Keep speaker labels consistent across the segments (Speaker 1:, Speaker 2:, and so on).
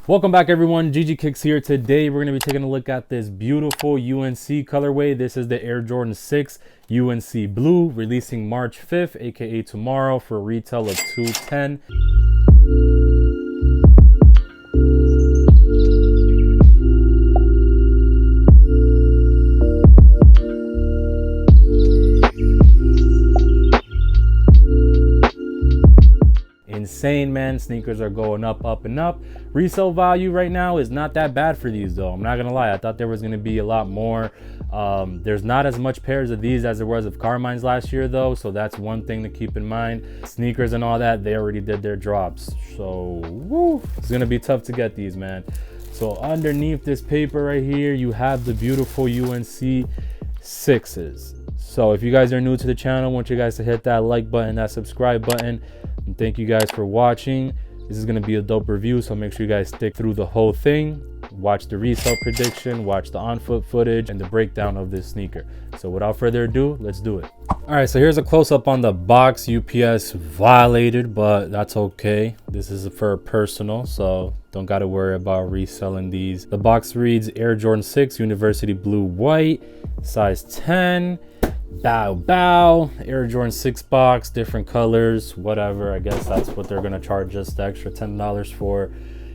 Speaker 1: Welcome back everyone, ggkickzz here. Today we're going to be taking a look at this beautiful UNC colorway. This is the Air Jordan 6 UNC Blue, releasing March 5th, aka tomorrow, for a retail of $210. Insane, man. Sneakers are going up and up. Resale value right now is not that bad for these though. I'm not gonna lie, I thought there was gonna be a lot more. There's not as much pairs of these as there was of Carmine's last year though, so that's one thing to keep in mind. Sneakers and all that, they already did their drops, so woo, it's gonna be tough to get these, man. So underneath this paper right here, you have the beautiful UNC 6s. So if you guys are new to the channel, I want you guys to hit that like button, that subscribe button, and thank you guys for watching. This is going to be a dope review, so make sure you guys stick through the whole thing. Watch the resale prediction, watch the on-foot footage, and the breakdown of this sneaker. So without further ado, let's do it. All right, so here's a close-up on the box. UPS violated, but that's okay. This is for personal, so don't got to worry about reselling these. The box reads Air Jordan 6 University Blue White, size 10. Bow Air Jordan 6 box, different colors, whatever. I guess that's what they're gonna charge us the extra $10 for.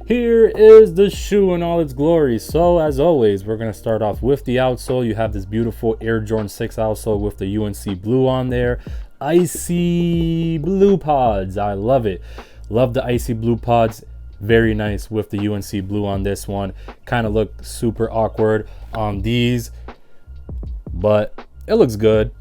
Speaker 1: Here is the shoe in all its glory. So as always, we're gonna start off with the outsole. You have this beautiful Air Jordan 6 outsole with the UNC blue on there. Icy blue pods, I love it. Love the icy blue pods. Very nice with the UNC blue on this one. Kind of look super awkward on these, but it looks good.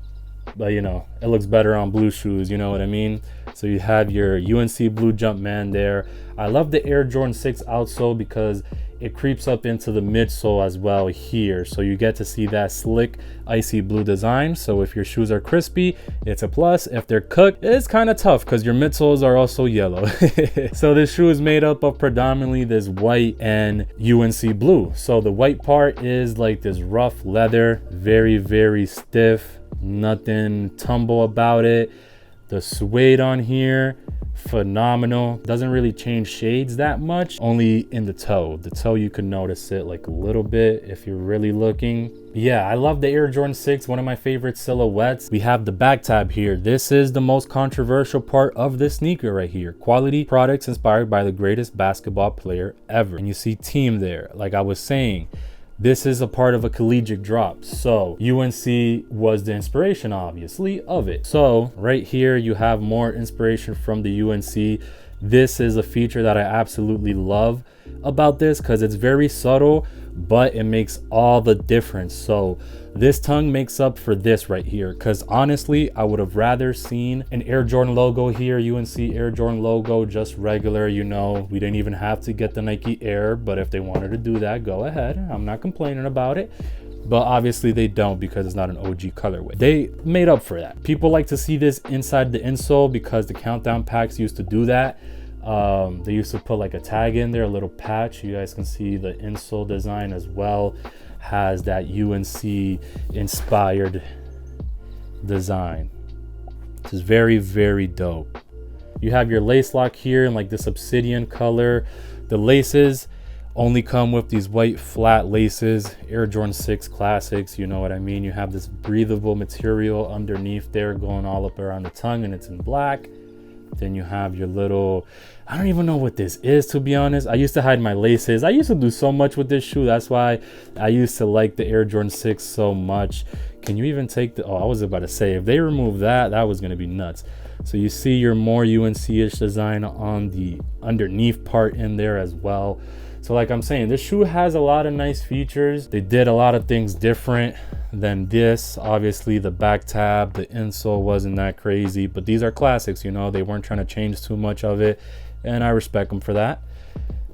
Speaker 1: But you know, it looks better on blue shoes, you know what I mean? So you have your UNC blue Jumpman there. I love the Air Jordan 6 outsole because it creeps up into the midsole as well here, so you get to see that slick icy blue design. So if your shoes are crispy, it's a plus. If they're cooked, it's kind of tough because your midsoles are also yellow. So this shoe is made up of predominantly this white and UNC blue. So the white part is like this rough leather, very stiff, nothing tumble about it. The suede on here, phenomenal. Doesn't really change shades that much, only in the toe. You can notice it like a little bit if you're really looking. Yeah, I love the Air Jordan 6, one of my favorite silhouettes. We have the back tab here. This is the most controversial part of this sneaker right here. Quality products inspired by the greatest basketball player ever. And you see team there. Like I was saying, this is a part of a collegiate drop, so UNC was the inspiration obviously of it. So right here you have more inspiration from the UNC. This is a feature that I absolutely love about this because it's very subtle, but it makes all the difference. So this tongue makes up for this right here, because honestly I would have rather seen an Air Jordan logo here, UNC Air Jordan logo, just regular, you know. We didn't even have to get the Nike Air, but if they wanted to do that, go ahead. I'm not complaining about it, but obviously they don't because it's not an OG colorway. They made up for that. People like to see this inside the insole because the countdown packs used to do that. They used to put like a tag in there, a little patch. You guys can see the insole design as well has that UNC inspired design. This is very dope. You have your lace lock here in like this obsidian color. The laces only come with these white flat laces, Air Jordan 6 classics, you know what I mean. You have this breathable material underneath there going all up around the tongue, and it's in black. Then you have your little, I don't even know what this is, to be honest. I used to hide my laces. I used to do so much with this shoe. That's why I used to like the Air Jordan 6 so much. Can you even take the, oh, I was about to say, if they remove that, that was going to be nuts. So you see your more UNC-ish design on the underneath part in there as well. So like I'm saying, this shoe has a lot of nice features. They did a lot of things different than this. Obviously the back tab, the insole wasn't that crazy, but these are classics, you know. They weren't trying to change too much of it, and I respect them for that.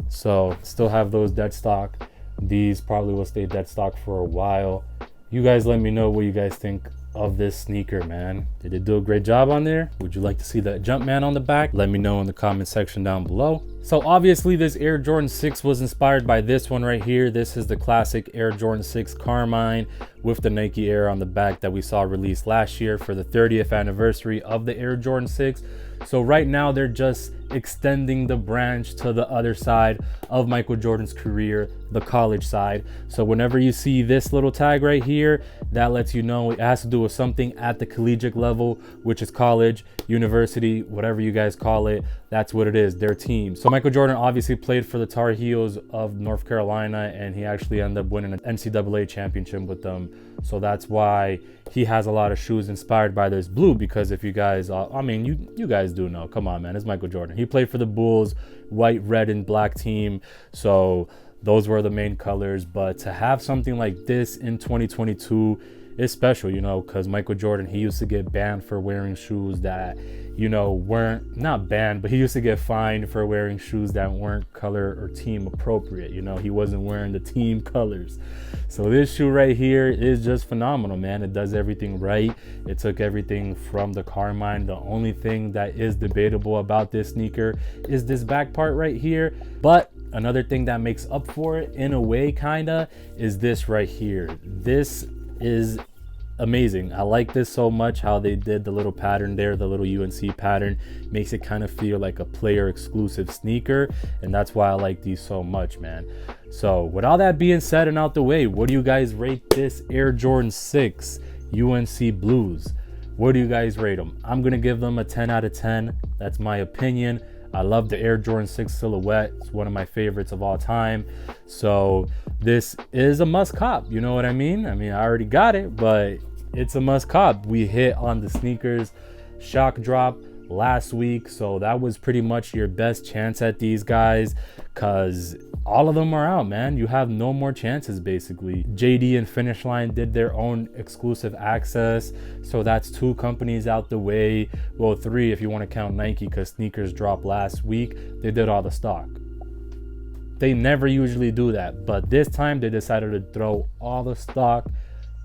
Speaker 1: So still have those dead stock. These probably will stay dead stock for a while. You guys let me know what you guys think of this sneaker, man. Did it do a great job on there? Would you like to see that Jumpman on the back? Let me know in the comment section down below. So obviously this Air Jordan 6 was inspired by this one right here. This is the classic Air Jordan 6 Carmine with the Nike Air on the back that we saw released last year for the 30th anniversary of the Air Jordan 6. So right now they're just extending the branch to the other side of Michael Jordan's career, the college side. So whenever you see this little tag right here, that lets you know it has to do with something at the collegiate level, which is college, university, whatever you guys call it. That's what it is, their team. So Michael Jordan obviously played for the Tar Heels of North Carolina, and he actually ended up winning an NCAA championship with them. So that's why he has a lot of shoes inspired by this blue, because if you guys, I mean, you guys do know, come on, man, it's Michael Jordan. He played for the Bulls, white, red, and black team. So those were the main colors. But to have something like this in 2022 is special, you know, because Michael Jordan, he used to get banned for wearing shoes that, you know, weren't, not banned, but he used to get fined for wearing shoes that weren't color or team appropriate. You know, he wasn't wearing the team colors. So this shoe right here is just phenomenal, man. It does everything right. It took everything from the Carmine. The only thing that is debatable about this sneaker is this back part right here. But another thing that makes up for it in a way, kinda, is this right here. This is amazing. I like this so much, how they did the little pattern there, the little UNC pattern makes it kind of feel like a player exclusive sneaker, and that's why I like these so much, man. So with all that being said and out the way, what do you guys rate this Air Jordan 6 UNC Blues? What do you guys rate them? I'm gonna give them a 10 out of 10. That's my opinion. I love the Air Jordan 6 silhouette. It's one of my favorites of all time. So this is a must cop. You know what I mean? I already got it, but it's a must cop. We hit on the sneakers shock drop last week. So that was pretty much your best chance at these guys, because all of them are out, man. You have no more chances, basically. JD and Finish Line did their own exclusive access, so that's 2 companies out the way. Well, 3 if you want to count Nike, because sneakers dropped last week. They did all the stock. They never usually do that, but this time they decided to throw all the stock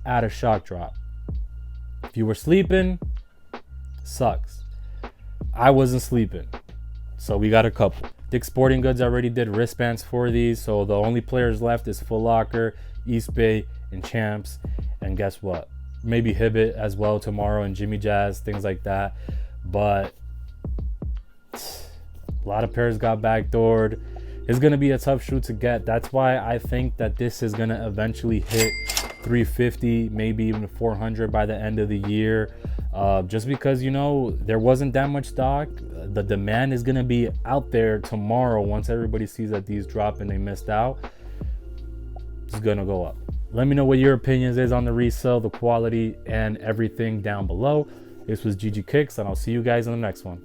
Speaker 1: at a shock drop. If you were sleeping, sucks. I wasn't sleeping, so we got a couple. Dick's Sporting Goods already did wristbands for these, so the only players left is Foot Locker, East Bay, and Champs. And guess what? Maybe Hibbett as well tomorrow, and Jimmy Jazz, things like that. But a lot of pairs got backdoored. It's going to be a tough shoe to get. That's why I think that this is going to eventually hit 350, maybe even 400 by the end of the year. Just because, you know, there wasn't that much stock. The demand is going to be out there tomorrow once everybody sees that these drop and they missed out. It's going to go up. Let me know what your opinions is on the resale, the quality, and everything down below. This was ggkickzz, and I'll see you guys in the next one.